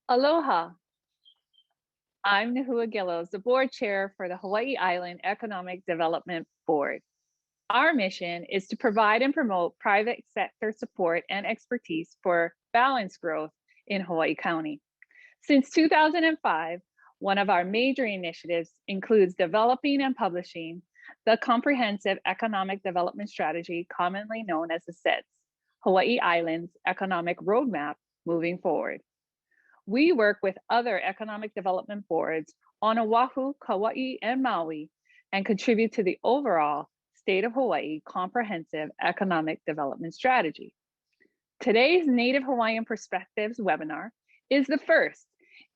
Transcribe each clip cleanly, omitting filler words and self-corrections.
Aloha. I'm Nahua Gillows, the board chair for the Hawaii Island Economic Development Board. Our mission is to provide and promote private sector support and expertise for balanced growth in Hawaii County. Since 2005, one of our major initiatives includes developing and publishing the Comprehensive Economic Development Strategy, commonly known as the CEDS, Hawaii Island's Economic Roadmap moving forward. We work with other economic development boards on Oahu, Kauai, and Maui, and contribute to the overall State of Hawaii Comprehensive Economic Development Strategy. Today's Native Hawaiian Perspectives webinar is the first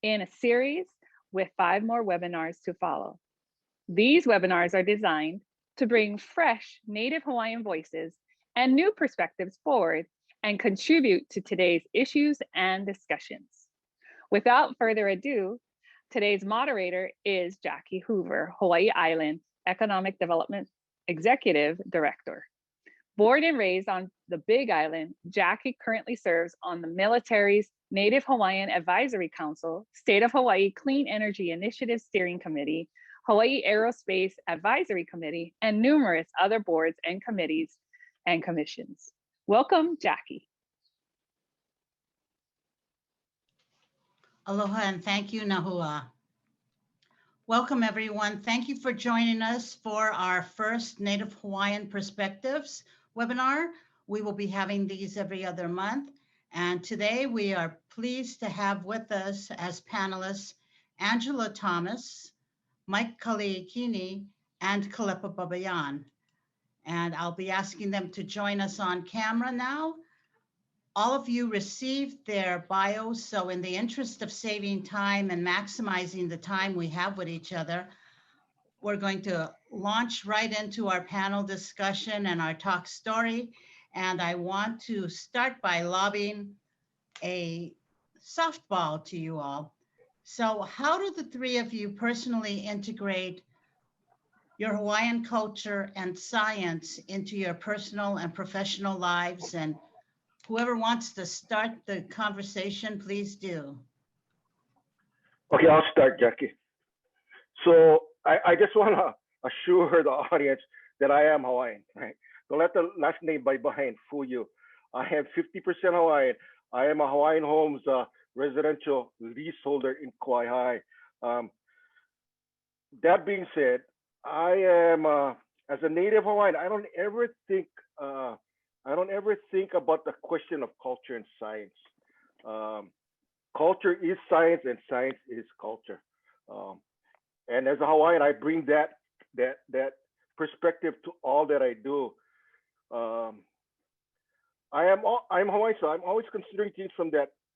in a series with 5 more webinars to follow. These webinars are designed to bring fresh Native Hawaiian voices and new perspectives forward and contribute to today's issues and discussions. Without further ado, today's moderator is Jackie Hoover, Hawaii Island Economic Development Executive Director. Born and raised on the Big Island, Jackie currently serves on the military's Native Hawaiian Advisory Council, State of Hawaii Clean Energy Initiative Steering Committee, Hawaii Aerospace Advisory Committee, and numerous other boards and committees and commissions. Welcome, Jackie. Aloha and thank you, Nahua. Welcome, everyone. Thank you for joining us for our first Native Hawaiian Perspectives webinar. We will be having these every other month. And today we are pleased to have with us as panelists, Angela Thomas, Mike Kaliikini, and Kalepa Baybayan. And I'll be asking them to join us on camera now. All of you received their bios, so in the interest of saving time and maximizing the time we have with each other, we're going to launch right into our panel discussion and our talk story. And I want to start by lobbing a softball to you all. So how do the 3 of you personally integrate your Hawaiian culture and science into your personal and professional lives? And whoever wants to start the conversation, please do. Okay, I'll start, Jackie. So I just want to assure the audience that I am Hawaiian, right? Don't let the last name Baybayan fool you. I am 50% Hawaiian. I am a Hawaiian Homes residential leaseholder in Kauai. That being said, I am, as a native Hawaiian, I don't ever think about the question of culture and science. Culture is science and science is culture. And as a Hawaiian, I bring that perspective to all that I do. I'm Hawaiian, so I'm always considering things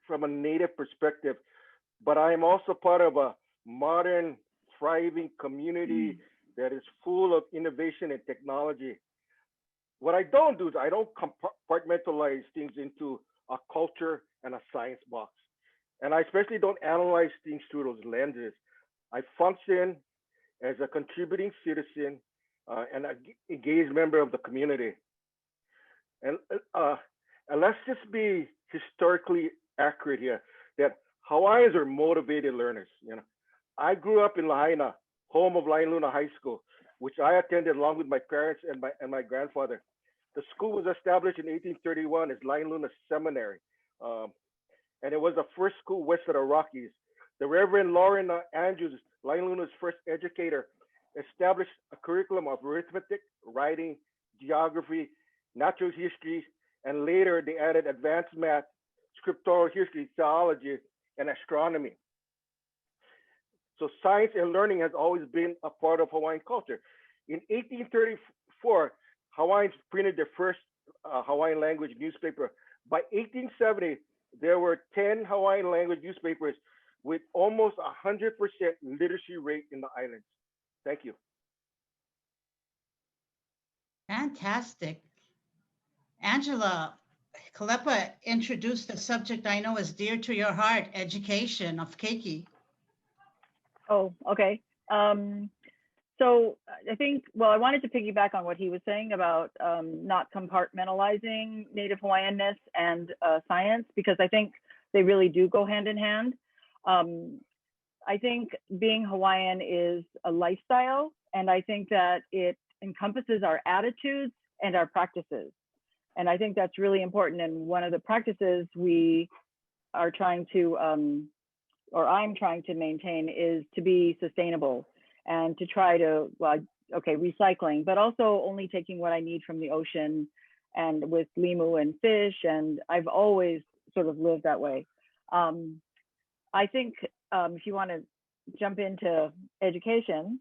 from a native perspective, but I am also part of a modern, thriving community that is full of innovation and technology. What I don't do is I don't compartmentalize things into a culture and a science box. And I especially don't analyze things through those lenses. I function as a contributing citizen and an engaged member of the community. And let's just be historically accurate here, that Hawaiians are motivated learners. You know, I grew up in Lahaina, home of Lahaina High School, which I attended along with my parents and my grandfather. The school was established in 1831 as Lahaina Seminary, and it was the first school west of the Rockies. The Reverend Lauren Andrews, Lailuna's first educator, established a curriculum of arithmetic, writing, geography, natural history, and later they added advanced math, scriptural history, theology, and astronomy. So science and learning has always been a part of Hawaiian culture. In 1834, Hawaiians printed their first Hawaiian language newspaper. By 1870, there were 10 Hawaiian language newspapers with almost 100% literacy rate in the islands. Thank you. Fantastic. Angela, Kalepa introduced a subject I know is dear to your heart, education of keiki. Oh, okay. So I think, well, I wanted to piggyback on what he was saying about not compartmentalizing Native Hawaiianness and science, because I think they really do go hand in hand. I think being Hawaiian is a lifestyle, and I think that it encompasses our attitudes and our practices. And I think that's really important. And one of the practices we are trying to, or I'm trying to maintain, is to be sustainable and to try to, well, okay, recycling, but also only taking what I need from the ocean, and with limu and fish. And I've always sort of lived that way. I think if you want to jump into education,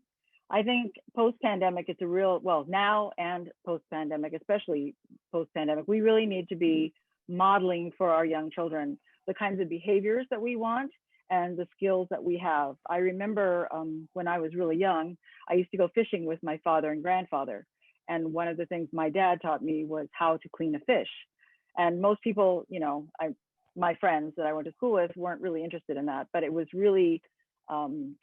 I think post-pandemic, it's a real, well, now and post-pandemic, especially post-pandemic, we really need to be modeling for our young children the kinds of behaviors that we want and the skills that we have. I remember when I was really young, I used to go fishing with my father and grandfather. And one of the things my dad taught me was how to clean a fish. And most people, you know, my friends that I went to school with weren't really interested in that, but it was really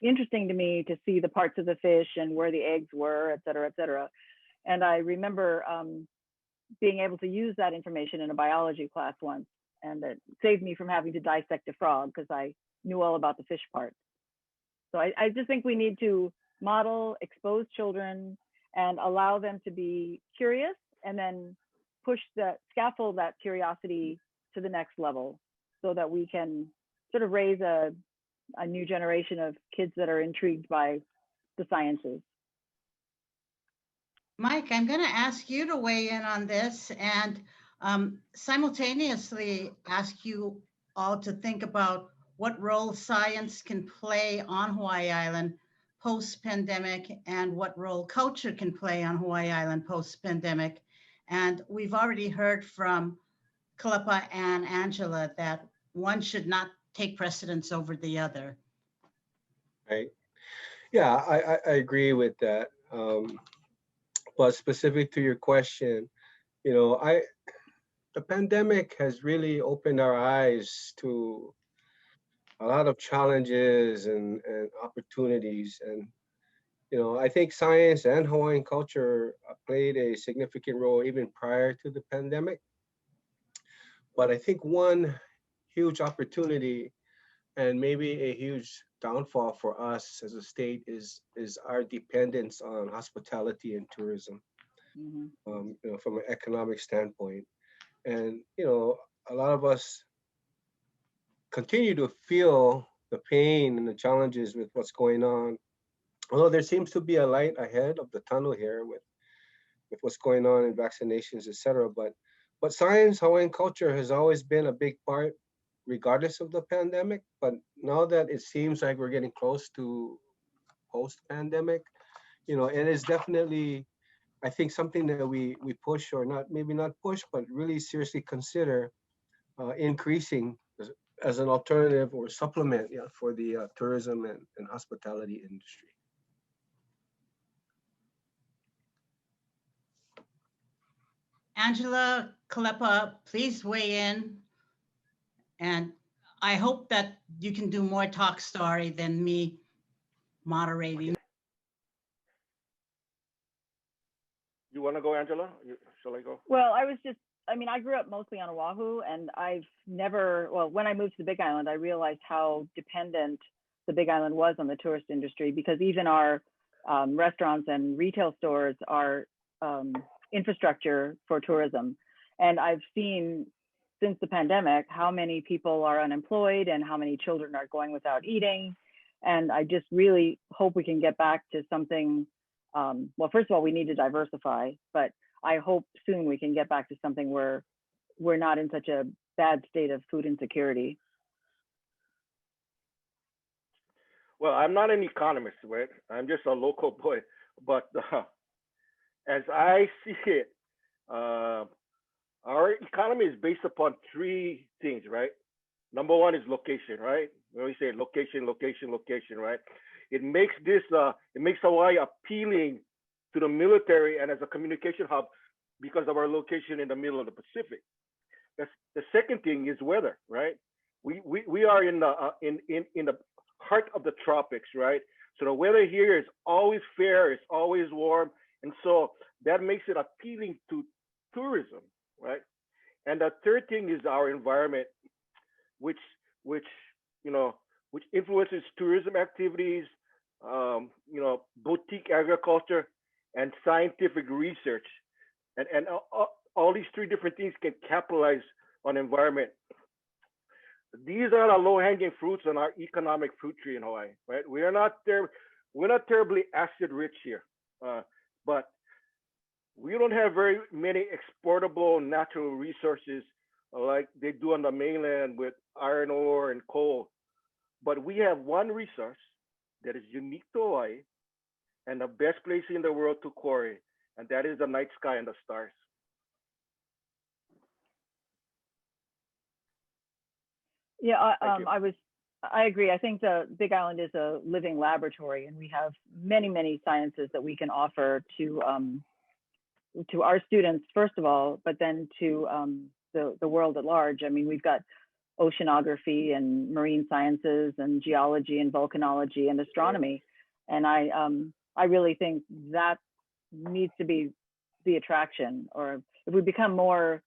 interesting to me to see the parts of the fish and where the eggs were, et cetera, et cetera. And I remember being able to use that information in a biology class once, and it saved me from having to dissect a frog because I knew all about the fish part. So I just think we need to model, expose children, and allow them to be curious, and then scaffold that curiosity to the next level, so that we can sort of raise a new generation of kids that are intrigued by the sciences. Mike, I'm going to ask you to weigh in on this, and simultaneously ask you all to think about what role science can play on Hawaii Island post-pandemic, and what role culture can play on Hawaii Island post-pandemic. And we've already heard from Kalepa and Angela that one should not take precedence over the other. Right. Yeah, I agree with that. But specific to your question, you know, the pandemic has really opened our eyes to a lot of challenges and opportunities. And, you know, I think science and Hawaiian culture played a significant role even prior to the pandemic. But I think one huge opportunity, and maybe a huge downfall for us as a state, is our dependence on hospitality and tourism. You know, from an economic standpoint. And, you know, a lot of us continue to feel the pain and the challenges with what's going on. Although there seems to be a light ahead of the tunnel here with what's going on in vaccinations, et cetera. But science, Hawaiian culture has always been a big part, regardless of the pandemic. But now that it seems like we're getting close to post-pandemic, you know, it is definitely, I think, something that we push, or not, maybe not push, but really seriously consider increasing as an alternative or supplement, yeah, for the tourism and hospitality industry. Angela, Kalepa, please weigh in. And I hope that you can do more talk story than me moderating. You want to go, Angela? Shall I go? Well, I mean, I grew up mostly on Oahu, and I've never, well, when I moved to the Big Island, I realized how dependent the Big Island was on the tourist industry, because even our restaurants and retail stores are infrastructure for tourism. And I've seen since the pandemic how many people are unemployed and how many children are going without eating. And I just really hope we can get back to something. Well, first of all, we need to diversify, but I hope soon we can get back to something where we're not in such a bad state of food insecurity. Well, I'm not an economist, right? I'm just a local boy. But as I see it, our economy is based upon three things, right? Number one is location, right? We always say location, location, location, right? It makes Hawaii appealing to the military and as a communication hub because of our location in the middle of the Pacific. The second thing is weather, right? We are in the heart of the tropics, right? So the weather here is always fair, it's always warm, and so that makes it appealing to tourism, right? And the third thing is our environment, which you know, which influences tourism activities, boutique agriculture, and scientific research. And all these three different things can capitalize on environment. These are the low-hanging fruits on our economic fruit tree in Hawaii, right? We're not terribly acid rich here, but we don't have very many exportable natural resources like they do on the mainland with iron ore and coal. But we have one resource that is unique to Hawaii and the best place in the world to quarry, and that is the night sky and the stars. Yeah, I agree. I think the Big Island is a living laboratory, and we have many, many sciences that we can offer to our students, first of all, but then to the world at large. I mean, we've got oceanography and marine sciences and geology and volcanology and astronomy. And I really think that needs to be the attraction, or if we become more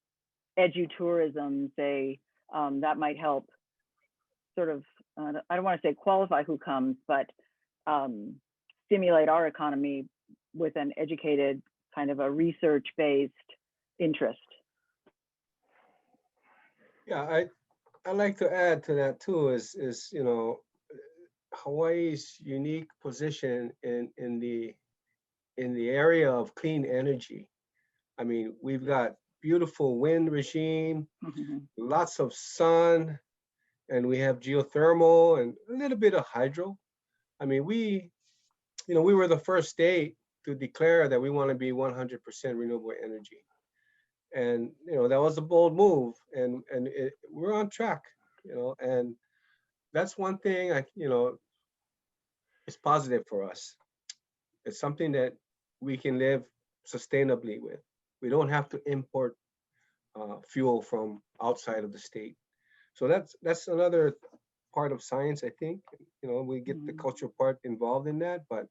edutourism, say, that might help sort of, I don't want to say qualify who comes, but stimulate our economy with an educated kind of a research-based interest. Yeah, I like to add to that too is Hawaii's unique position in the area of clean energy. I mean, we've got beautiful wind regime, lots of sun, and we have geothermal and a little bit of hydro. I mean, we were the first state to declare that we want to be 100% renewable energy. And, that was a bold move, and we're on track, and that's one thing is positive for us. It's something that we can live sustainably with. We don't have to import fuel from outside of the state. So that's another part of science, I think. We get the cultural part involved in that, but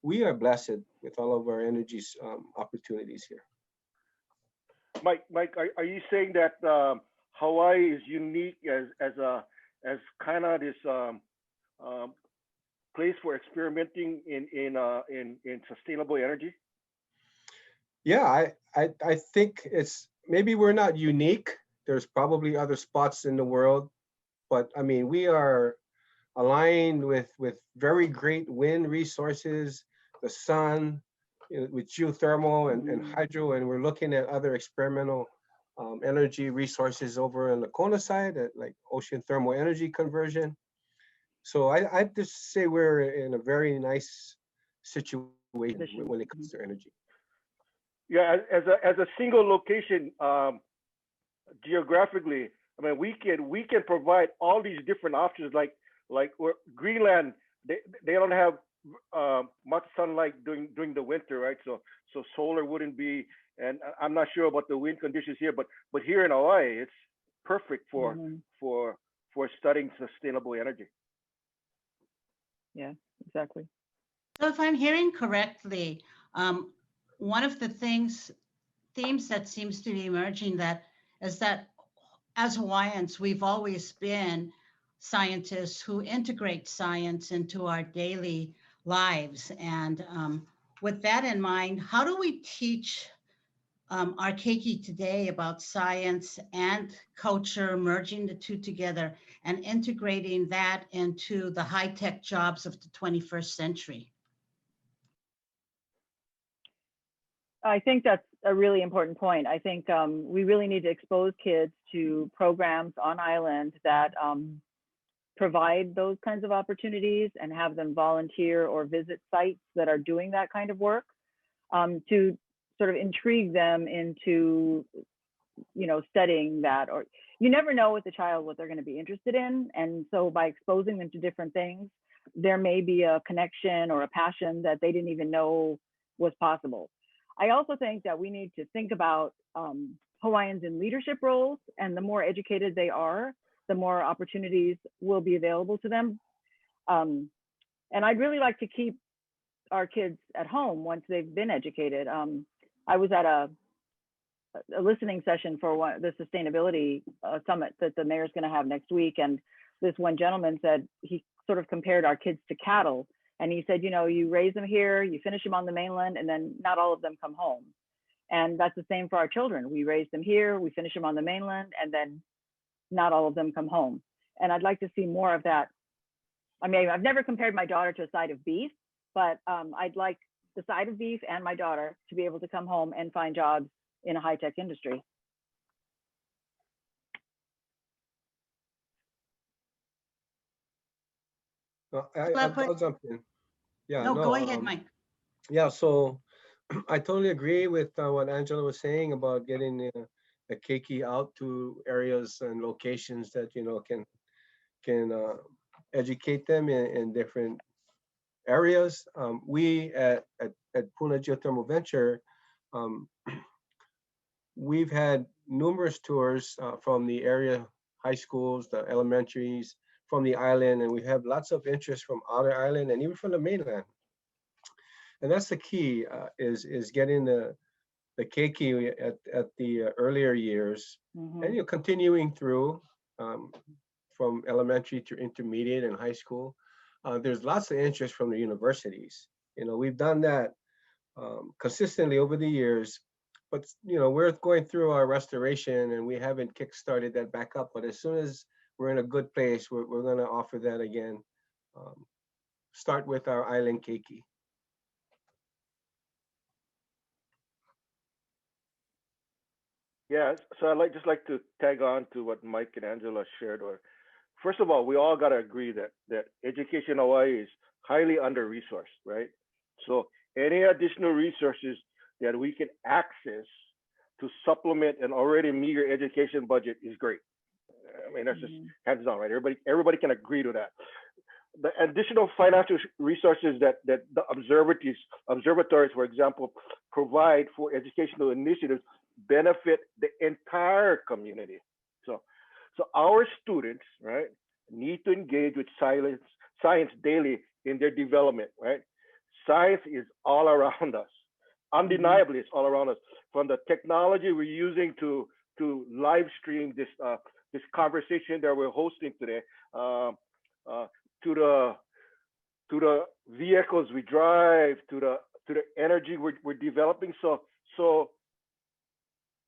we are blessed with all of our energy opportunities here. Mike, are you saying that Hawaii is unique as kind of this place for experimenting in sustainable energy? Yeah, I think it's maybe we're not unique. There's probably other spots in the world, but I mean, we are aligned with very great wind resources, the sun, with geothermal and hydro, and we're looking at other experimental energy resources over on the Kona side, at like ocean thermal energy conversion. So I just say we're in a very nice situation when it comes to energy. Yeah, as a single location geographically, I mean, we can provide all these different options. Like Greenland, they don't have much sunlight during the winter, right? So solar wouldn't be, and I'm not sure about the wind conditions here, but here in Hawaii, it's perfect for studying sustainable energy. Yeah, exactly. So if I'm hearing correctly, one of the themes that seems to be emerging is that as Hawaiians, we've always been scientists who integrate science into our daily lives. And with that in mind, how do we teach our keiki today about science and culture, merging the two together and integrating that into the high-tech jobs of the 21st century? I think that's a really important point. I think we really need to expose kids to programs on island that provide those kinds of opportunities and have them volunteer or visit sites that are doing that kind of work to sort of intrigue them into, studying that. Or you never know with a child what they're going to be interested in. And so by exposing them to different things, there may be a connection or a passion that they didn't even know was possible. I also think that we need to think about Hawaiians in leadership roles, and the more educated they are, the more opportunities will be available to them. And I'd really like to keep our kids at home once they've been educated. I was at a a listening session for the sustainability summit that the mayor's going to have next week. And this one gentleman said, he sort of compared our kids to cattle. And he said, you know, you raise them here, you finish them on the mainland, and then not all of them come home. And that's the same for our children. We raise them here, we finish them on the mainland, and then not all of them come home. And I'd like to see more of that. I mean, I've never compared my daughter to a side of beef, but I'd like the side of beef and my daughter to be able to come home and find jobs in a high-tech industry. I'll jump in. Yeah, No, go ahead, Mike. Yeah, so I totally agree with what Angela was saying about getting the keiki out to areas and locations that, you know, can educate them in different areas. We at Puna Geothermal Venture, we've had numerous tours from the area high schools, the elementaries, from the island, and we have lots of interest from outer island and even from the mainland. And that's the key, is getting the keiki at the earlier years, and you're continuing through from elementary to intermediate and high school. There's lots of interest from the universities. You know, we've done that consistently over the years, but you know, we're going through our restoration and we haven't kickstarted that back up. But as soon as we're in a good place, we're going to offer that again. Start with our island keiki. Yeah, so I'd just like to tag on to what Mike and Angela shared. Or first of all, we all got to agree that education in Hawaii is highly under-resourced, right? So any additional resources that we can access to supplement an already meager education budget is great. I mean, that's just hands down, right? Everybody can agree to that. The additional financial resources that the observatories, for example, provide for educational initiatives benefit the entire community. So our students, right, need to engage with science daily in their development, right? Science is all around us. Undeniably, it's all around us. From the technology we're using to live stream this conversation that we're hosting today, to the vehicles we drive, to the energy we're developing. So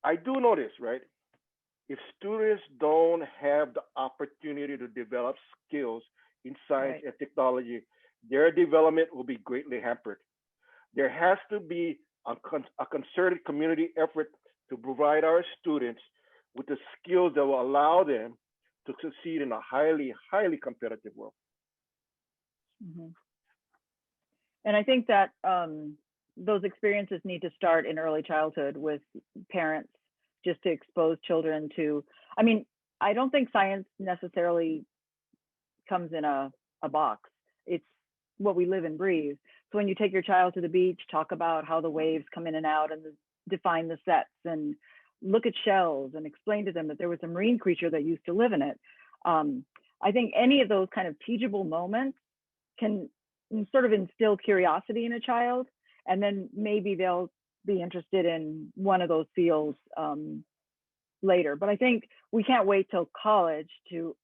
I do notice, right? If students don't have the opportunity to develop skills in science and technology, their development will be greatly hampered. There has to be a concerted community effort to provide our students with the skills that will allow them to succeed in a highly, highly competitive world. And I think that those experiences need to start in early childhood with parents, just to expose children to, I mean, I don't think science necessarily comes in a box. It's what we live and breathe. So when you take your child to the beach, talk about how the waves come in and out and define the sets, and look at shells and explain to them that there was a marine creature that used to live in it. I think any of those kind of teachable moments can sort of instill curiosity in a child, and then maybe they'll be interested in one of those fields later. But I think we can't wait till college to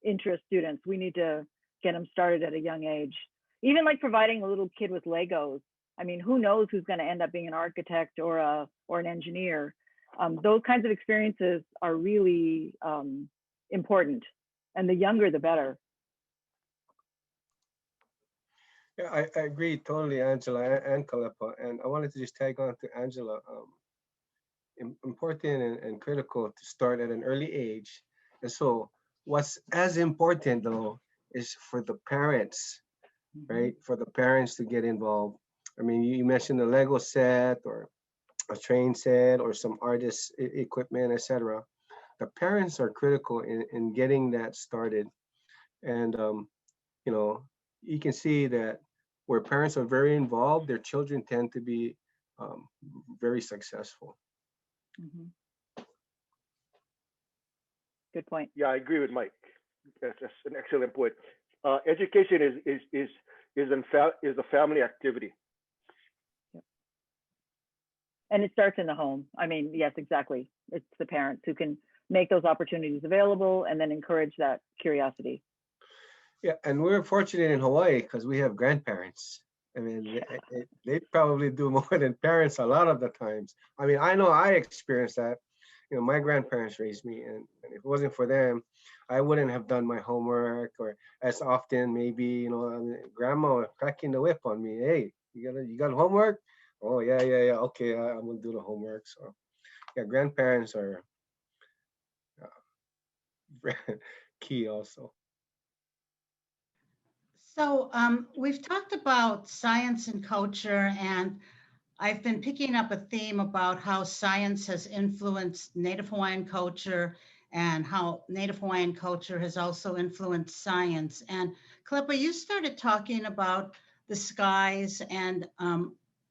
interest students. We need to get them started at a young age. Even like providing a little kid with Legos. I mean, who knows who's going to end up being an architect or an engineer. Those kinds of experiences are really important, and the younger the better. Yeah, I agree totally, Angela and Kalepa. And I wanted to just tag on to Angela. Important and critical to start at an early age. And so what's as important though is for the parents, right? For the parents to get involved. I mean, you mentioned the Lego set or a train set or some artist equipment, etc. The parents are critical in getting that started. And, you know, you can see that where parents are very involved, their children tend to be very successful. Good point. Yeah, I agree with Mike. That's an excellent point. Education is a family activity. And it starts in the home. I mean, yes, exactly. It's the parents who can make those opportunities available and then encourage that curiosity. Yeah, and we're fortunate in Hawaii because we have grandparents. I mean, they probably do more than parents a lot of the times. I mean, I know I experienced that. You know, my grandparents raised me, and if it wasn't for them, I wouldn't have done my homework or as often. Maybe, you know, I mean, grandma cracking the whip on me. Hey, you got homework? Oh yeah, yeah, yeah. Okay, I'm gonna do the homework. So yeah, grandparents are key also. So we've talked about science and culture, and I've been picking up a theme about how science has influenced Native Hawaiian culture and how Native Hawaiian culture has also influenced science. And Kalepa, you started talking about the skies, and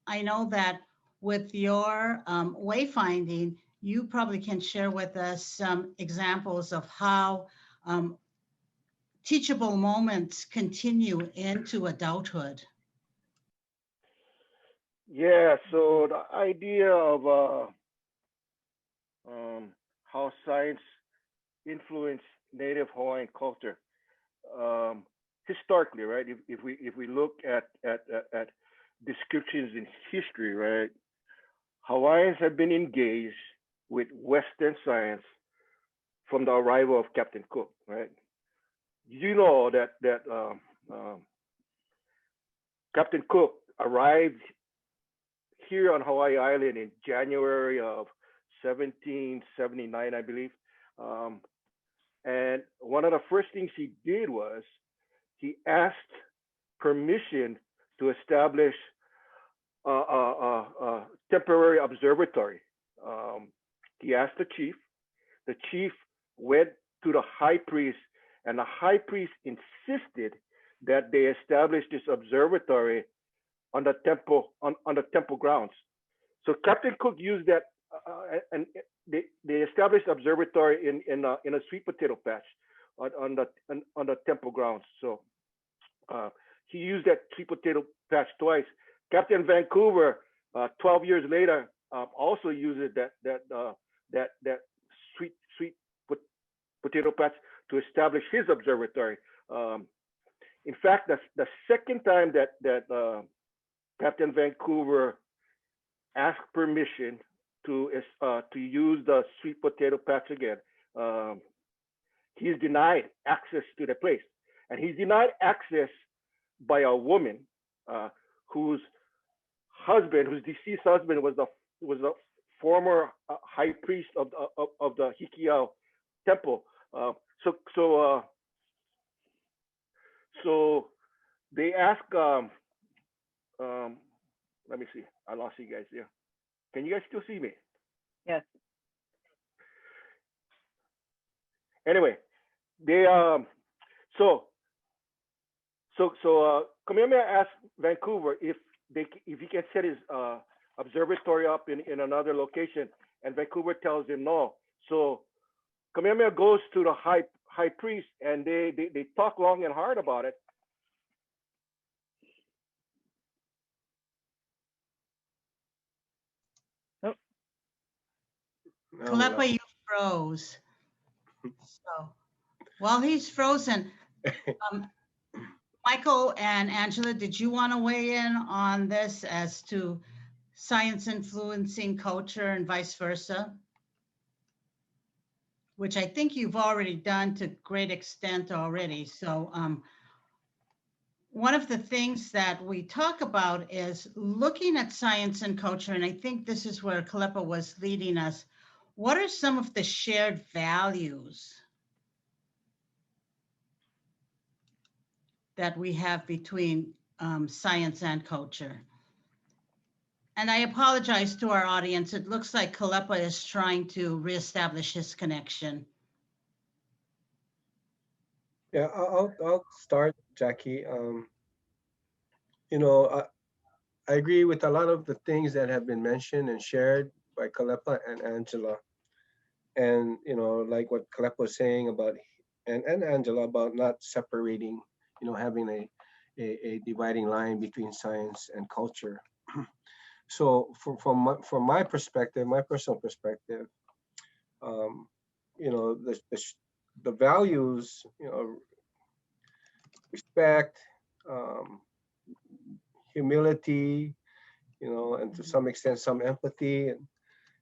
I know that with your wayfinding, you probably can share with us some examples of how teachable moments continue into adulthood. Yeah, so the idea of how science influenced Native Hawaiian culture, historically, right? If we look at descriptions in history, right? Hawaiians have been engaged with Western science from the arrival of Captain Cook, right? You know that Captain Cook arrived here on Hawaii Island in January of 1779, I believe. Um, and one of the first things he did was he asked permission to establish a temporary observatory. Um, he asked the chief. The chief went to the high priest, and the high priest insisted that they establish this observatory on the temple grounds. So Captain Cook used that, and they established observatory in a sweet potato patch on the temple grounds. So he used that sweet potato patch twice. Captain Vancouver, 12 years later, also uses that sweet potato patch to establish his observatory. In fact, the second time that Captain Vancouver asked permission to use the sweet potato patch again, he's denied access to the place, and he's denied access by a woman whose deceased husband was the former high priest of the Hikiau temple. So they ask. Let me see. I lost you guys there. Can you guys still see me? Yes. Anyway, they Kamehameha asked Vancouver if he can set his observatory up in another location, and Vancouver tells him no. So Kamehameha goes to the high priest, and they talk long and hard about it. Oh. Kalepa, you froze. So while he's frozen, Michael and Angela, did you want to weigh in on this as to science influencing culture and vice versa? Which I think you've already done to great extent already. So one of the things that we talk about is looking at science and culture, and I think this is where Kalepa was leading us. What are some of the shared values that we have between science and culture? And I apologize to our audience. It looks like Kalepa is trying to reestablish his connection. Yeah, I'll start, Jackie. You know, I agree with a lot of the things that have been mentioned and shared by Kalepa and Angela. And, you know, like what Kalepa was saying about, and Angela about not separating, you know, having a dividing line between science and culture. So from my perspective, my personal perspective, you know, the values, you know, respect, humility, you know, and to some extent some empathy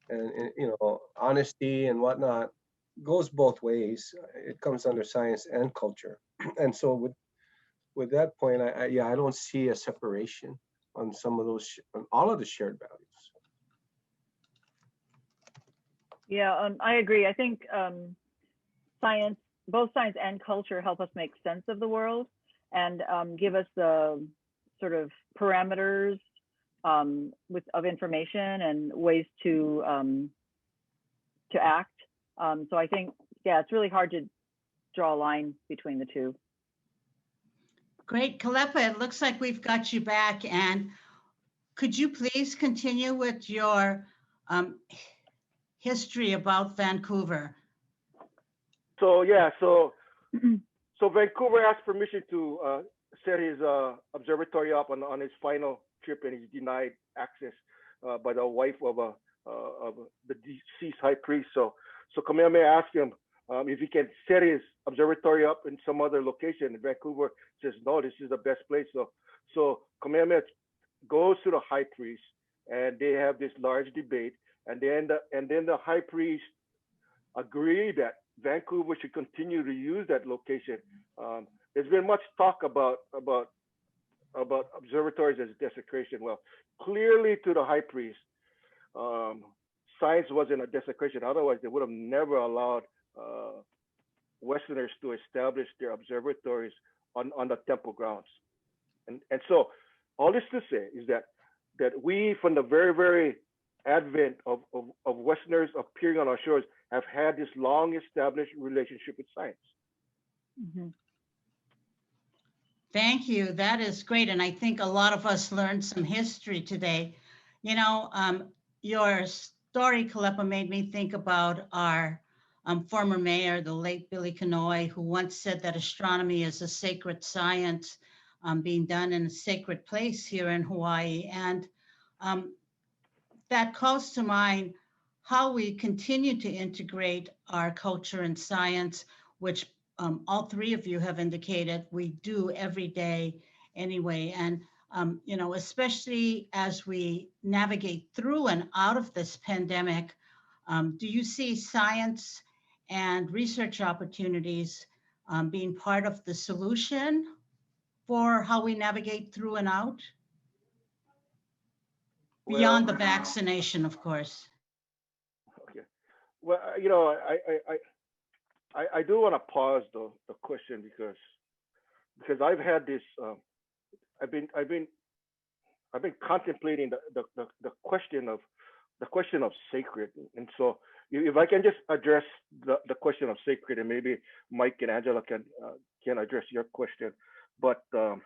and you know, honesty and whatnot goes both ways. It comes under science and culture. And so with that point, yeah, I don't see a separation on some of those, on all of the shared values. Yeah, I agree. I think science, both science and culture, help us make sense of the world and give us the sort of parameters of information and ways to act. So I think, yeah, it's really hard to draw a line between the two. Great, Kalepa, it looks like we've got you back. And could you please continue with your history about Vancouver? So yeah, so Vancouver asked permission to set his observatory up on his final trip, and he's denied access by the wife of the deceased high priest. So Kamehameha asked him if he can set his observatory up in some other location. And Vancouver says no, this is the best place. So Kamehameha goes to the high priest, and they have this large debate. And then the high priest agreed that Vancouver should continue to use that location. There's been much talk about observatories as desecration. Well, clearly to the high priest, science wasn't a desecration. Otherwise, they would have never allowed Westerners to establish their observatories on the temple grounds. And so all this to say is that we, from the very advent of Westerners appearing on our shores, have had this long established relationship with science. Mm-hmm. Thank you. That is great. And I think a lot of us learned some history today. You know, your story, Kalepa, made me think about our former mayor, the late Billy Kanoy, who once said that astronomy is a sacred science being done in a sacred place here in Hawaii. And that calls to mind how we continue to integrate our culture and science, which all three of you have indicated we do every day anyway. And, you know, especially as we navigate through and out of this pandemic, do you see science and research opportunities being part of the solution for how we navigate through and out? Beyond the vaccination, of course. Okay. Well, you know, I do want to pause the question because I've had this. I've been contemplating the question of sacred, and so if I can just address the question of sacred, and maybe Mike and Angela can address your question, but the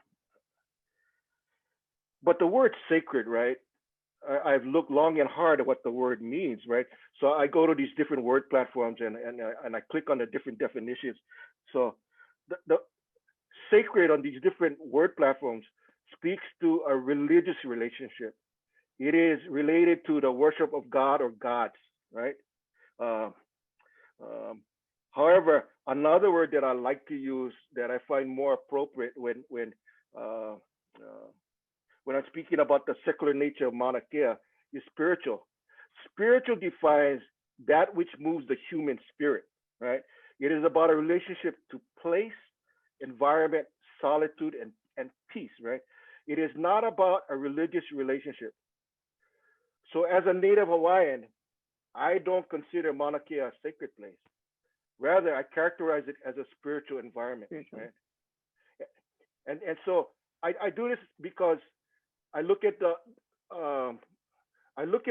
word sacred, right? I've looked long and hard at what the word means, right? So I go to these different word platforms and I click on the different definitions. So the sacred on these different word platforms speaks to a religious relationship. It is related to the worship of God or gods, right? However, another word that I like to use that I find more appropriate when I'm speaking about the secular nature of Mauna Kea is spiritual. Spiritual defines that which moves the human spirit, right? It is about a relationship to place, environment, solitude, and peace, right? It is not about a religious relationship. So as a native Hawaiian, I don't consider Mauna Kea a sacred place. Rather, I characterize it as a spiritual environment, right? And so I do this because I look at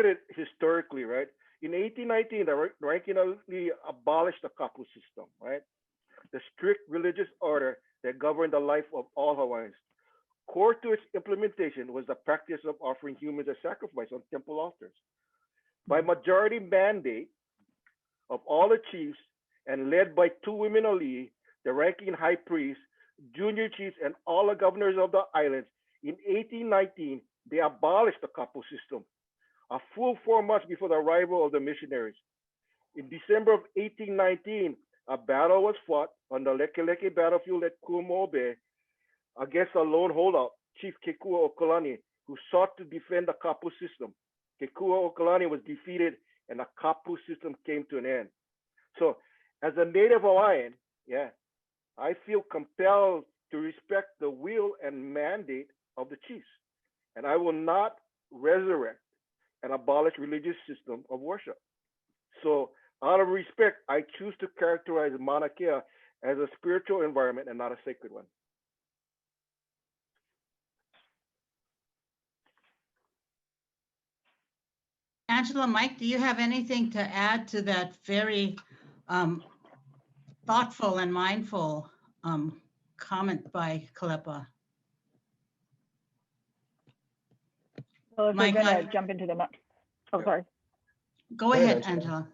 it historically, right? In 1819, the Waikiki abolished the kapu system, right? The strict religious order that governed the life of all Hawaiians. Core to its implementation was the practice of offering humans as sacrifice on temple altars. By majority mandate of all the chiefs and led by 2 women alii, the ranking high priest, junior chiefs, and all the governors of the islands, in 1819, they abolished the kapu system a full 4 months before the arrival of the missionaries. In December of 1819, a battle was fought on the Lekeleke battlefield at Kumo Bay against a lone holdout, Chief Kekua Okolani, who sought to defend the Kapu system. Kekua Okolani was defeated and the Kapu system came to an end. So as a native Hawaiian, yeah, I feel compelled to respect the will and mandate of the chiefs. And I will not resurrect and abolish religious system of worship. So out of respect, I choose to characterize Mauna Kea as a spiritual environment and not a sacred one. Angela, Mike, do you have anything to add to that very thoughtful and mindful comment by Kalepa? Well, if Mike, we're going to jump into the, sorry. Go ahead, Angela.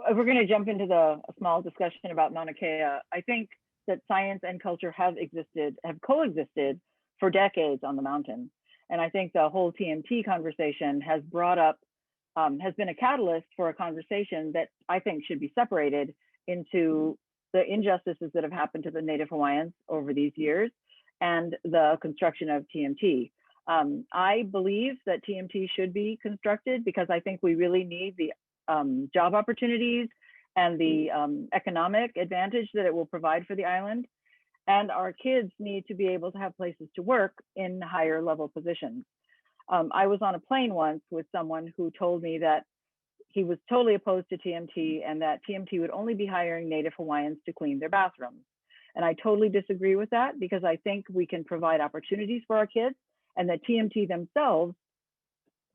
If we're going to jump into a small discussion about Mauna Kea, I think that science and culture have coexisted for decades on the mountain. And I think the whole TMT conversation has brought up, has been a catalyst for a conversation that I think should be separated into the injustices that have happened to the Native Hawaiians over these years and the construction of TMT. I believe that TMT should be constructed because I think we really need the job opportunities and the economic advantage that it will provide for the island. And our kids need to be able to have places to work in higher level positions. I was on a plane once with someone who told me that he was totally opposed to TMT and that TMT would only be hiring Native Hawaiians to clean their bathrooms. And I totally disagree with that because I think we can provide opportunities for our kids and that TMT themselves,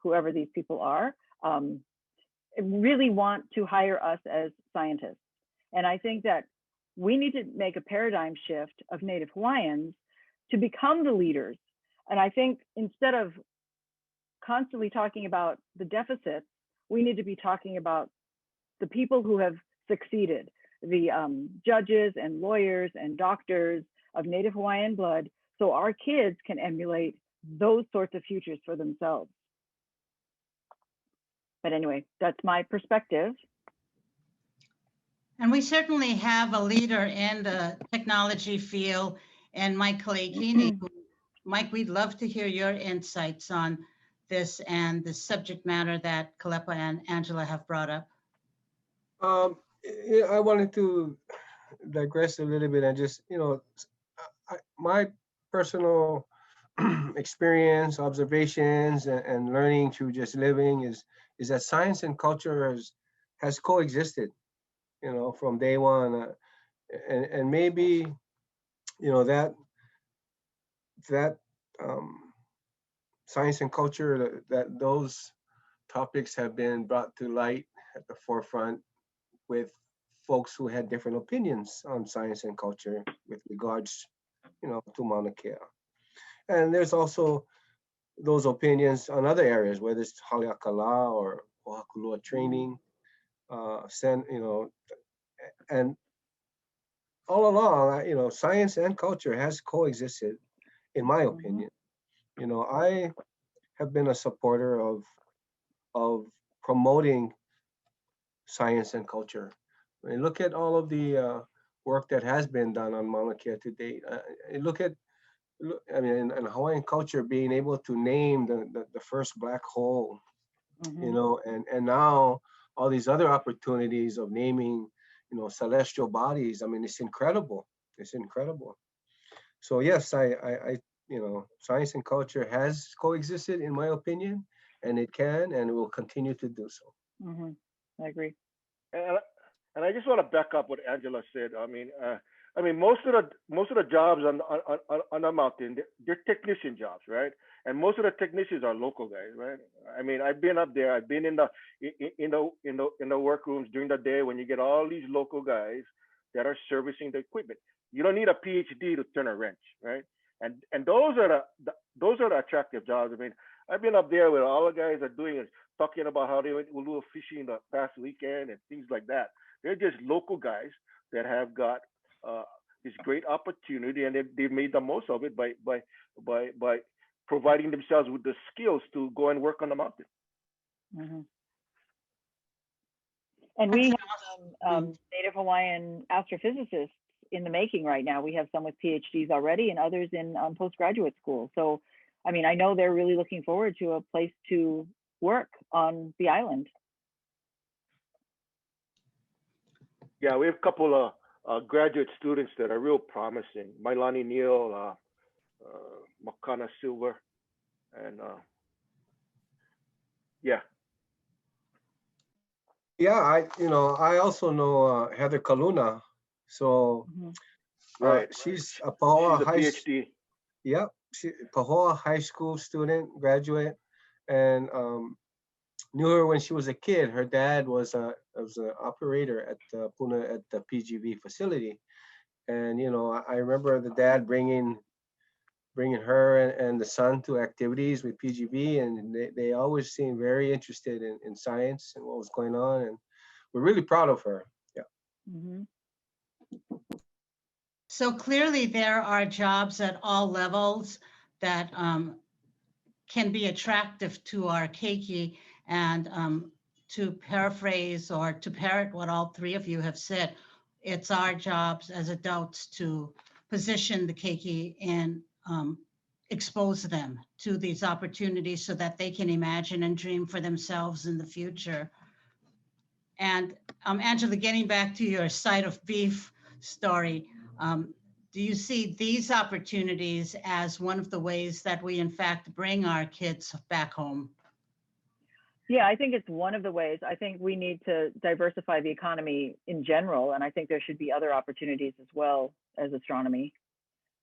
whoever these people are, really want to hire us as scientists. And I think that we need to make a paradigm shift of Native Hawaiians to become the leaders. And I think instead of constantly talking about the deficits, we need to be talking about the people who have succeeded, the judges and lawyers and doctors of Native Hawaiian blood, so our kids can emulate those sorts of futures for themselves. But anyway, that's my perspective. And we certainly have a leader in the technology field, and Mike Kalekini. Mike, we'd love to hear your insights on this and the subject matter that Kalepa and Angela have brought up. I wanted to digress a little bit and just, my personal experience, observations, and learning through just living is that science and culture has coexisted, from day one, and maybe, that science and culture, that those topics have been brought to light at the forefront with folks who had different opinions on science and culture with regards, to Mauna Kea. And there's also those opinions on other areas, whether it's haleakala or Pohakuloa training, and all along, science and culture has coexisted, in my opinion. I have been a supporter of promoting science and culture. I mean, look at all of the work that has been done on Mauna Kea to date. In Hawaiian culture, being able to name the first black hole, and now all these other opportunities of naming, celestial bodies. I mean, it's incredible. It's incredible. So yes, I science and culture has coexisted, in my opinion, and it can and it will continue to do so. I agree. And I just want to back up what Angela said. I mean, most of the jobs on the mountain, they're technician jobs, right? And most of the technicians are local guys, right? I mean, I've been up there. I've been in the workrooms during the day when you get all these local guys that are servicing the equipment. You don't need a PhD to turn a wrench, right? And those are the attractive jobs. I mean, I've been up there where all the guys are doing is talking about how they went a little fishing the past weekend and things like that. They're just local guys that have got this great opportunity, and they've made the most of it by providing themselves with the skills to go and work on the mountain. Mhm. And we have some Native Hawaiian astrophysicists in the making right now. We have some with PhDs already and others in postgraduate school. So, I mean, I know they're really looking forward to a place to work on the island. Yeah, we have a couple of graduate students that are real promising. Mailani Neal, Makana Silver, and yeah. Yeah, I also know Heather Kaluna. So Right. she's a She's Pahoa a High. PhD. Yep, Pahoa High School student, graduate, and knew her when she was a kid. Her dad was an operator at Puna at the PGV facility, and I remember the dad bringing her and the son to activities with PGV, and they always seemed very interested in science and what was going on, and we're really proud of her. Yeah. Mm-hmm. So clearly there are jobs at all levels that can be attractive to our keiki, and to paraphrase or to parrot what all three of you have said, it's our jobs as adults to position the keiki and expose them to these opportunities so that they can imagine and dream for themselves in the future. And Angela, getting back to your side of beef story, do you see these opportunities as one of the ways that we in fact bring our kids back home? Yeah, I think it's one of the ways. I think we need to diversify the economy in general, and I think there should be other opportunities as well as astronomy.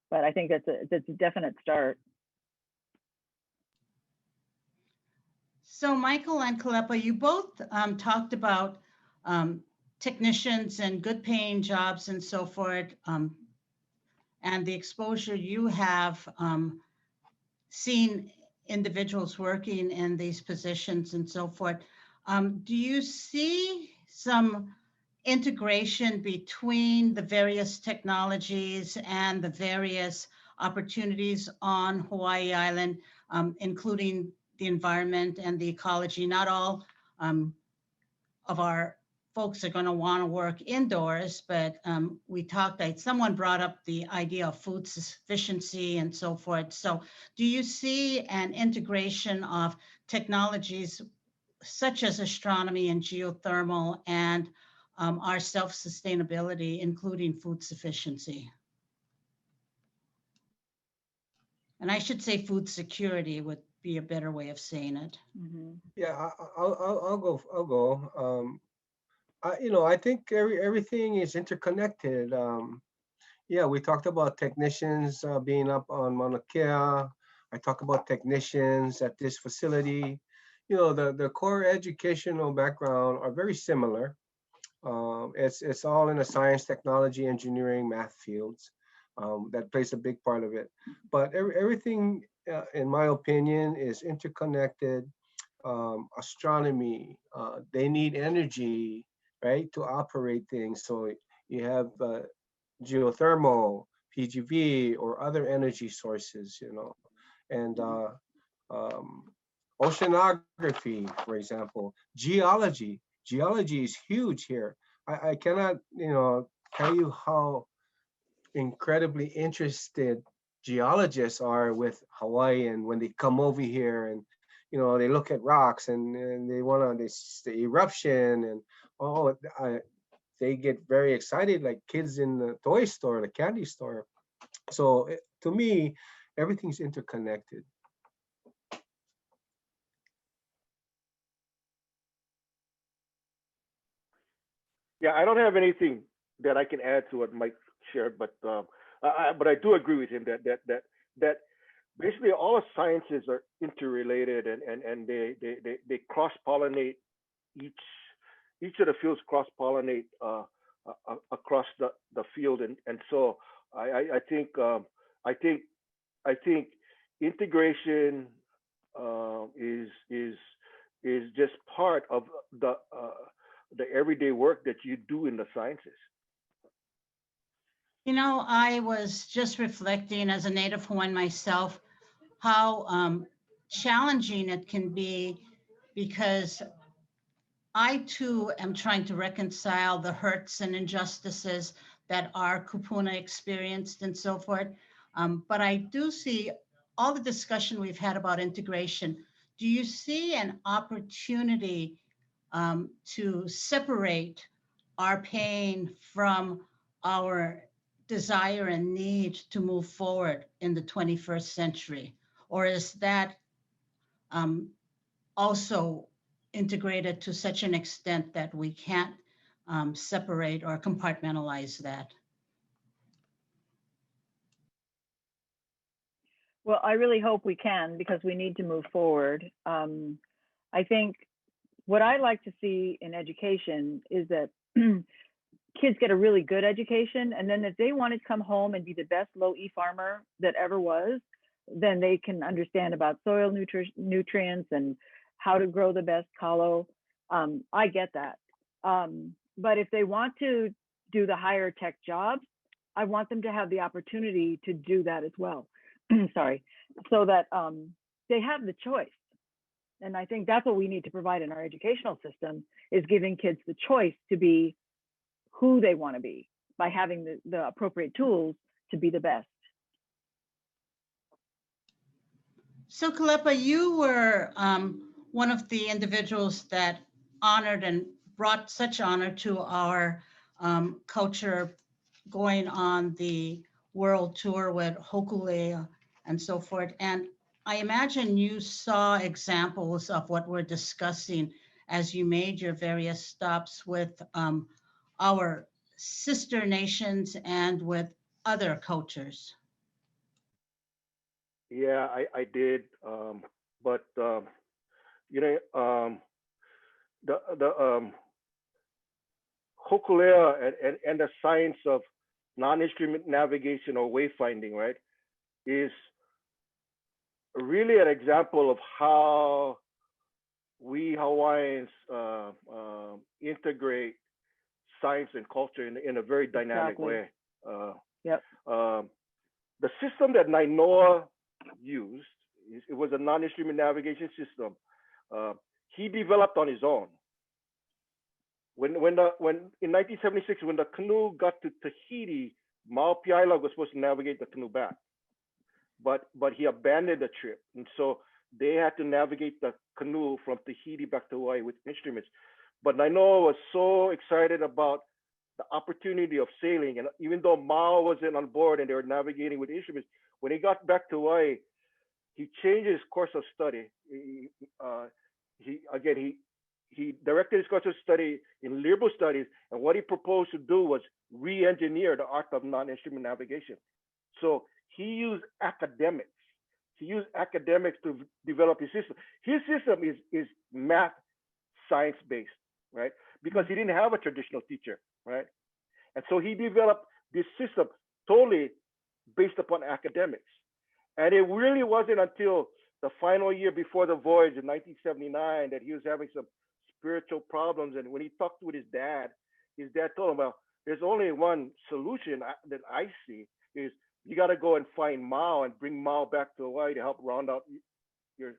But I think that's a definite start. So Michael and Kalepa, you both talked about technicians and good paying jobs and so forth, and the exposure you have seen individuals working in these positions and so forth. Do you see some integration between the various technologies and the various opportunities on Hawaii Island, including the environment and the ecology? Not all of our folks are going to want to work indoors, but someone brought up the idea of food sufficiency and so forth. So do you see an integration of technologies such as astronomy and geothermal and our self-sustainability, including food sufficiency? And I should say food security would be a better way of saying it. Mm-hmm. Yeah, I'll go. I think everything is interconnected. Yeah, we talked about technicians being up on Mauna Kea. I talk about technicians at this facility. The core educational background are very similar. It's all in the science, technology, engineering, math fields. That plays a big part of it. But everything, in my opinion, is interconnected. Astronomy, they need energy, right, to operate things. So you have geothermal, PGV, or other energy sources, and oceanography, for example, geology. Geology is huge here. I cannot, tell you how incredibly interested geologists are with Hawaii, and when they come over here and they look at rocks and they want to the eruption and they get very excited like kids in the toy store, the candy store. So to me, everything's interconnected. Yeah, I don't have anything that I can add to what Mike shared, but I do agree with him that basically all the sciences are interrelated and they cross pollinate. Each of the fields cross pollinate across the field, and so I think integration is just part of the everyday work that you do in the sciences. I was just reflecting as a Native Hawaiian myself, how challenging it can be because I too am trying to reconcile the hurts and injustices that our kupuna experienced and so forth. But I do see all the discussion we've had about integration. Do you see an opportunity to separate our pain from our desire and need to move forward in the 21st century? Or is that also integrated to such an extent that we can't separate or compartmentalize that? Well, I really hope we can, because we need to move forward. I think what I like to see in education is that kids get a really good education, and then if they want to come home and be the best low-E farmer that ever was, then they can understand about soil nutrients and how to grow the best kalo. I get that. But if they want to do the higher tech jobs, I want them to have the opportunity to do that as well. Sorry, so that they have the choice. And I think that's what we need to provide in our educational system, is giving kids the choice to be who they want to be by having the appropriate tools to be the best. So Kalepa, you were one of the individuals that honored and brought such honor to our culture, going on the world tour with Hokulea and so forth. And I imagine you saw examples of what we're discussing as you made your various stops with our sister nations and with other cultures. Yeah, I did. But you know, the Hokulea and the science of non-instrument navigation or wayfinding, right, is really an example of how we Hawaiians integrate science and culture in a very dynamic way. Yep. The system that Nainoa used, it was a non-instrument navigation system. He developed on his own. When in 1976, when the canoe got to Tahiti, Maui Kea was supposed to navigate the canoe back, but he abandoned the trip, and so they had to navigate the canoe from Tahiti back to Hawaii with instruments. But Nainoa was so excited about the opportunity of sailing, and even though Mao wasn't on board and they were navigating with instruments, when he got back to Hawaii, he changed his course of study. He directed his course of study in liberal studies, and what he proposed to do was re-engineer the art of non-instrument navigation. So he used academics. He used academics to develop his system. His system is math, science-based, right? Because he didn't have a traditional teacher, right? And so he developed this system totally based upon academics. And it really wasn't until the final year before the voyage in 1979 that he was having some spiritual problems. And when he talked with his dad told him, well, there's only one solution that I see, is you got to go and find Mao and bring Mao back to Hawaii to help round out your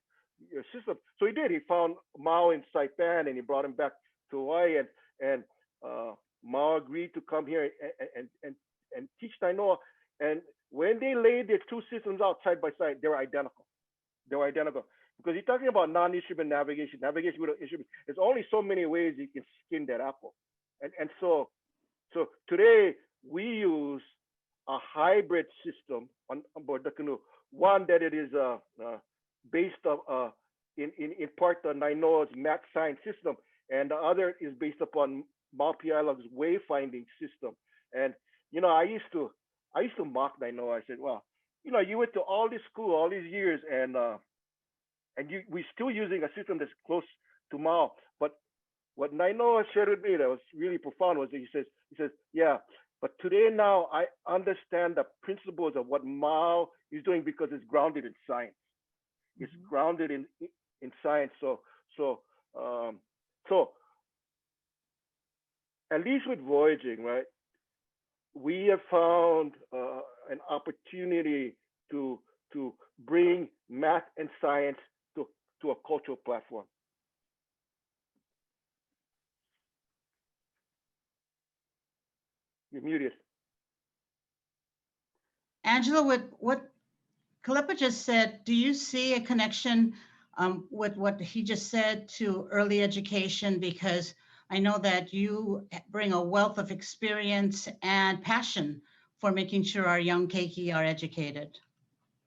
system. So he did. He found Mao in Saipan and he brought him back to Hawaii, and Mao agreed to come here and teach Nainoa. And when they laid their two systems out side by side, they were identical. They were identical. Because you're talking about non-instrument navigation, navigation with an instrument. There's only so many ways you can skin that apple. And so today we use a hybrid system on board the canoe. One that it is based on in part on Nainoa's math science system, and the other is based upon Maui Kea's wayfinding system. And you know, I used to mock Nainoa. I said, well, you know, you went to all this school all these years, and we're still using a system that's close to Mao. But what Nainoa shared with me that was really profound was that he says, yeah, but today now I understand the principles of what Mao is doing because it's grounded in science. It's grounded in science. So at least with voyaging, right, we have found an opportunity to bring math and science to a cultural platform. You're muted. Angela, with what Kalepa just said, do you see a connection with what he just said to early education? Because I know that you bring a wealth of experience and passion for making sure our young keiki are educated.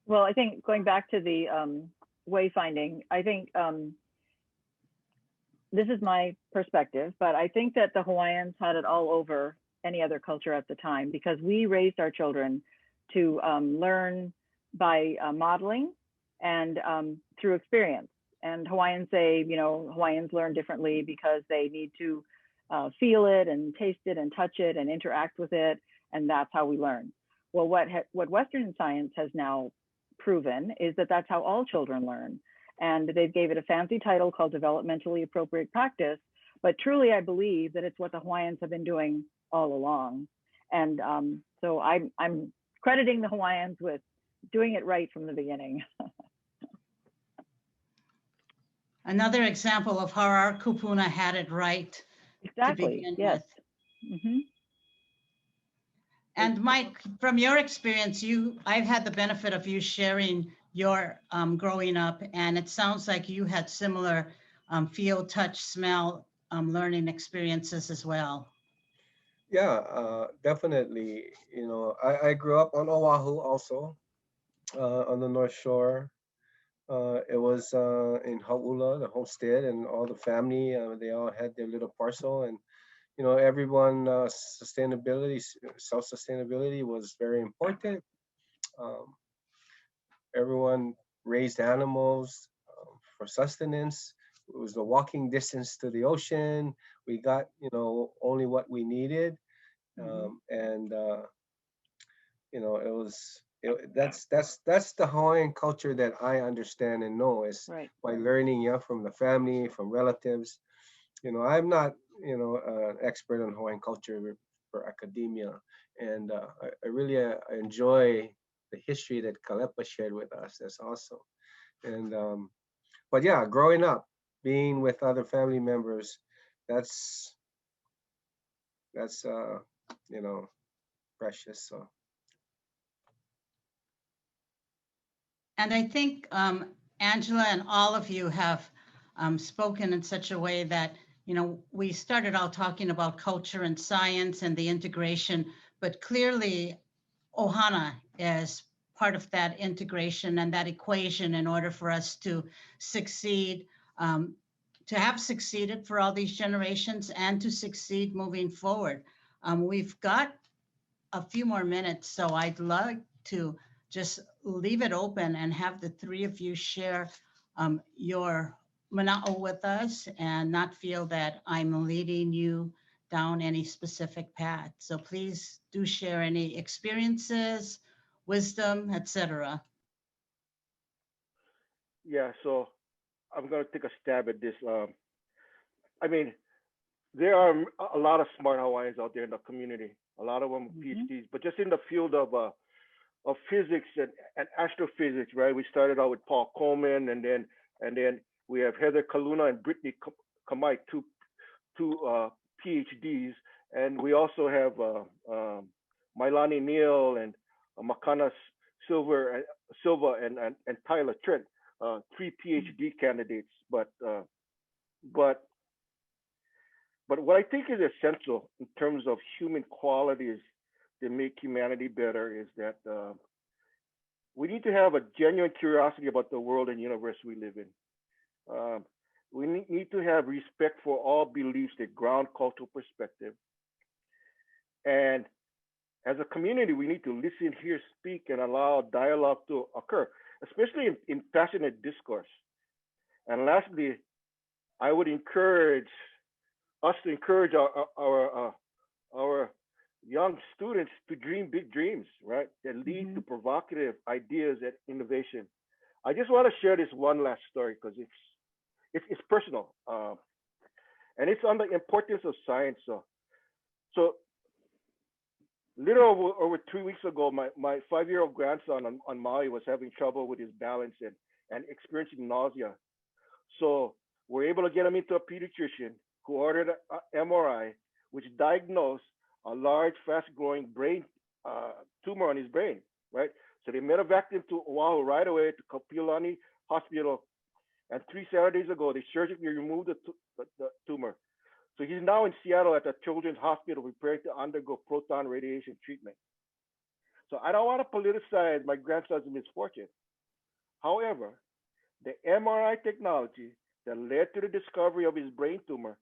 Well, I think going back to the wayfinding, I think this is my perspective, but I think that the Hawaiians had it all over any other culture at the time, because we raised our children to learn by modeling and through experience. And Hawaiians say, you know, Hawaiians learn differently because they need to feel it and taste it and touch it and interact with it, and that's how we learn. Well, what Western science has now proven is that that's how all children learn. And they've gave it a fancy title called developmentally appropriate practice. But truly, I believe that it's what the Hawaiians have been doing all along. And so I'm crediting the Hawaiians with doing it right from the beginning. Another example of how our kupuna had it right Exactly. to begin Yes. with. Mm-hmm. And Mike, from your experience, I've had the benefit of you sharing your growing up, and it sounds like you had similar feel, touch, smell, learning experiences as well. Yeah, definitely. You know, I grew up on Oahu also, on the North Shore. It was in Hauula, the homestead, and all the family. They all had their little parcel, and you know, everyone sustainability, self-sustainability was very important. Um, Everyone raised animals for sustenance. It was the walking distance to the ocean. We got, you know, only what we needed, and you know, that's the Hawaiian culture that I understand and know is Right. by learning, yeah, from the family, from relatives. You know, I'm not, you know, an expert on Hawaiian culture for academia, and I really enjoy the history that Kalepa shared with us. That's awesome. And but yeah, growing up, being with other family members, that's you know, precious. So And I think Angela and all of you have spoken in such a way that, you know, we started out talking about culture and science and the integration, but clearly Ohana is part of that integration and that equation in order for us to succeed, to have succeeded for all these generations and to succeed moving forward. We've got a few more minutes, so I'd like to just leave it open and have the three of you share your mana'o with us and not feel that I'm leading you down any specific path. So please do share any experiences, wisdom, etc. Yeah, so I'm gonna take a stab at this. I mean, there are a lot of smart Hawaiians out there in the community. A lot of them PhDs, but just in the field of physics and astrophysics, right? We started out with Paul Coleman, and then we have Heather Kaluna and Brittany Kamai, two PhDs, and we also have Mailani Neal and Makana Silva and Tyler Trent, three PhD candidates. But what I think is essential in terms of human qualities that make humanity better is that we need to have a genuine curiosity about the world and universe we live in. We need to have respect for all beliefs that ground cultural perspective. And as a community, we need to listen, hear, speak, and allow dialogue to occur, especially in passionate discourse. And lastly, I would encourage us to encourage our young students to dream big dreams, right? That lead to provocative ideas and innovation. I just want to share this one last story because it's personal, and it's on the importance of science. So little over 3 weeks ago, my 5-year-old grandson on Maui was having trouble with his balance and experiencing nausea. So we're able to get him into a pediatrician who ordered an MRI, which diagnosed a large, fast-growing brain tumor on his brain, right? So they medevaced him to Oahu right away to Kapiolani Hospital. And 3 Saturdays ago, they surgically removed the tumor. So he's now in Seattle at the Children's Hospital preparing to undergo proton radiation treatment. So I don't want to politicize my grandson's misfortune. However, the MRI technology that led to the discovery of his brain tumor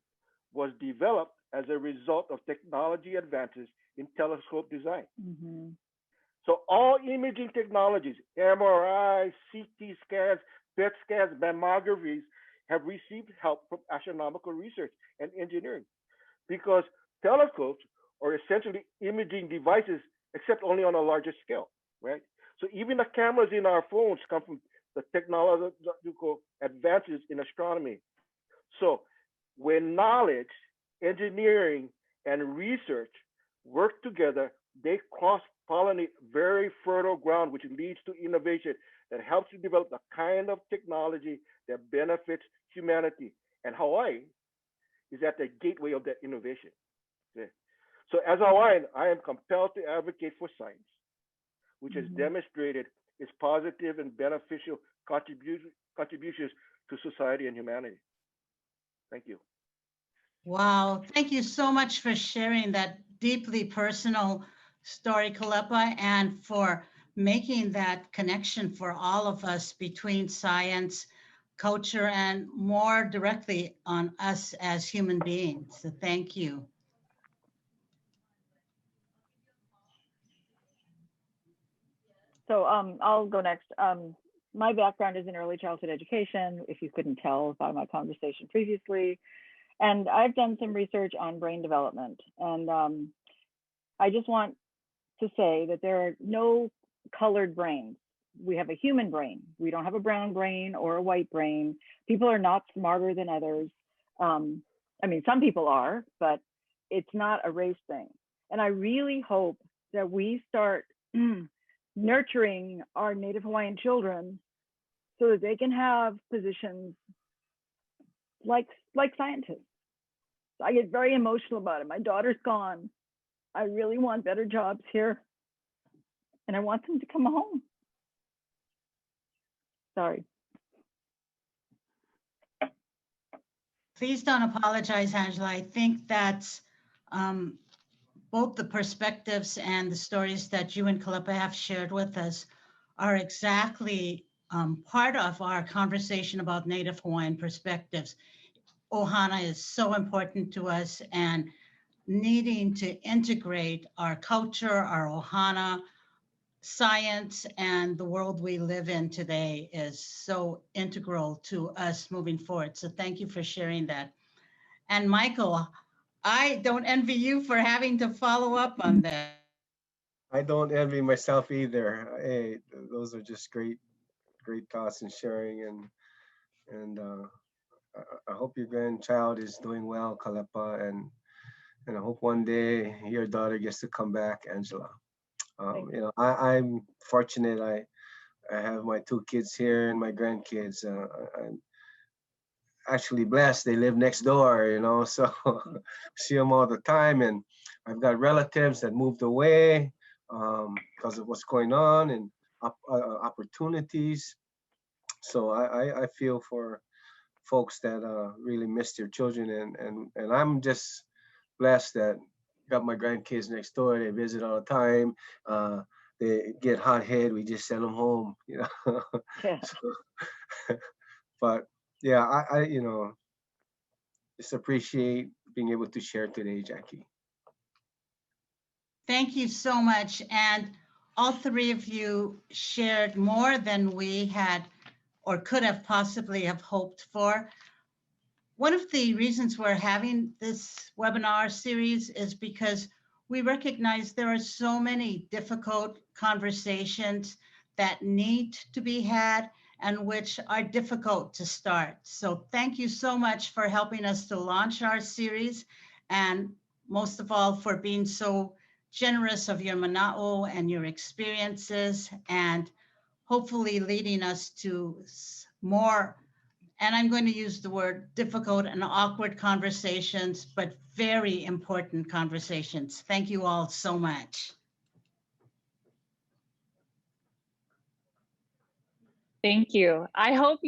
was developed as a result of technology advances in telescope design. Mm-hmm. So all imaging technologies, MRI, CT scans, PET scans, mammographies, have received help from astronomical research and engineering because telescopes are essentially imaging devices, except only on a larger scale, right? So even the cameras in our phones come from the technological advances in astronomy. So when knowledge, engineering, and research work together, they cross-pollinate very fertile ground, which leads to innovation that helps to develop the kind of technology that benefits humanity. And Hawaii is at the gateway of that innovation. Okay. So as a Hawaiian, I am compelled to advocate for science, which has demonstrated its positive and beneficial contributions to society and humanity. Thank you. Wow, thank you so much for sharing that deeply personal story, Kalepa, and for making that connection for all of us between science, culture, and more directly on us as human beings. So thank you. So I'll go next. My background is in early childhood education, if you couldn't tell by my conversation previously. And I've done some research on brain development. And I just want to say that there are no colored brains. We have a human brain. We don't have a brown brain or a white brain. People are not smarter than others. I mean, some people are, but it's not a race thing. And I really hope that we start nurturing our Native Hawaiian children so that they can have positions like scientists. I get very emotional about it. My daughter's gone. I really want better jobs here. And I want them to come home. Sorry. Please don't apologize, Angela. I think that's both the perspectives and the stories that you and Kalepa have shared with us are exactly part of our conversation about Native Hawaiian perspectives. Ohana is so important to us, and needing to integrate our culture, our Ohana, science, and the world we live in today is so integral to us moving forward. So thank you for sharing that. And Michael, I don't envy you for having to follow up on that. I don't envy myself either. Hey, those are just great thoughts and sharing, and I hope your grandchild is doing well, Kalepa, and I hope one day your daughter gets to come back, Angela. You know, I'm fortunate. I have my 2 kids here and my grandkids. I'm actually blessed. They live next door, you know, so see them all the time. And I've got relatives that moved away because of what's going on and opportunities. So I feel for folks that really miss their children, and I'm just blessed that got my grandkids next door. They visit all the time. They get hot head. We just send them home, you know. Yeah. So, but yeah, I you know, just appreciate being able to share today, Jackie. Thank you so much. And all 3 of you shared more than we had or could have possibly have hoped for. One of the reasons we're having this webinar series is because we recognize there are so many difficult conversations that need to be had and which are difficult to start. So thank you so much for helping us to launch our series, and most of all for being so generous of your mana'o and your experiences, and hopefully leading us to more and I'm going to use the word difficult and awkward conversations, but very important conversations. Thank you all so much. Thank you. I hope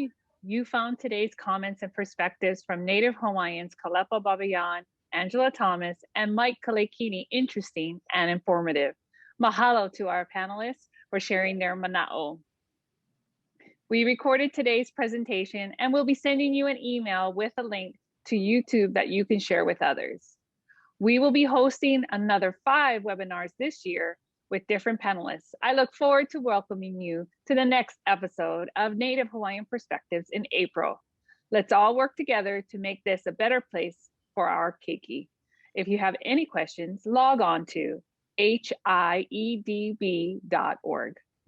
you found today's comments and perspectives from Native Hawaiians Kalepa Baybayan, Angela Thomas, and Mike Kalekini interesting and informative. Mahalo to our panelists for sharing their mana'o. We recorded today's presentation and we'll be sending you an email with a link to YouTube that you can share with others. We will be hosting another 5 webinars this year with different panelists. I look forward to welcoming you to the next episode of Native Hawaiian Perspectives in April. Let's all work together to make this a better place for our keiki. If you have any questions, log on to hiedb.org.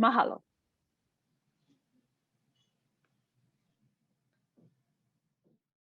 Mahalo.